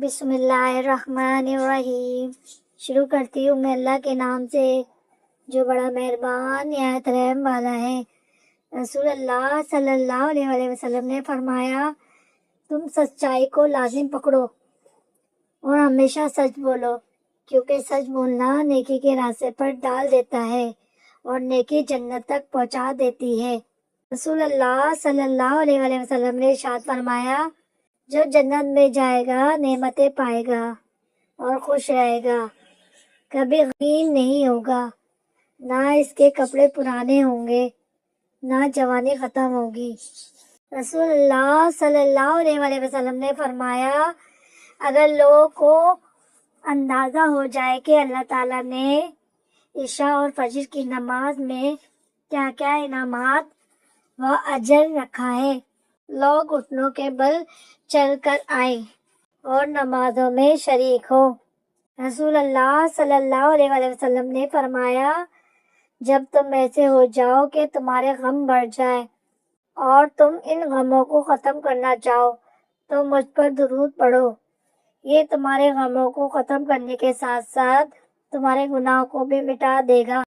بسم اللہ الرحمن الرحیم۔ شروع کرتی ہوں میں اللہ کے نام سے جو بڑا مہربان نہایت رحم والا ہے۔ رسول اللہ صلی اللہ علیہ وسلم نے فرمایا، تم سچائی کو لازم پکڑو اور ہمیشہ سچ بولو، کیونکہ سچ بولنا نیکی کے راستے پر ڈال دیتا ہے اور نیکی جنت تک پہنچا دیتی ہے۔ رسول اللہ صلی اللہ علیہ وسلم نے ارشاد فرمایا، جو جنت میں جائے گا نعمتیں پائے گا اور خوش رہے گا، کبھی غمگین نہیں ہوگا، نہ اس کے کپڑے پرانے ہوں گے، نہ جوانی ختم ہوگی۔ رسول اللہ صلی اللہ علیہ وسلم نے فرمایا، اگر لوگوں کو اندازہ ہو جائے کہ اللہ تعالیٰ نے عشاء اور فجر کی نماز میں کیا کیا انعامات و اجر رکھا ہے، لوگ گھٹنوں کے بل چل کر آئیں اور نمازوں میں شریک ہو۔ رسول اللہ صلی اللہ علیہ وسلم نے فرمایا، جب تم ایسے ہو جاؤ کہ تمہارے غم بڑھ جائے اور تم ان غموں کو ختم کرنا چاہو تو مجھ پر درود پڑھو، یہ تمہارے غموں کو ختم کرنے کے ساتھ ساتھ تمہارے گناہوں کو بھی مٹا دے گا۔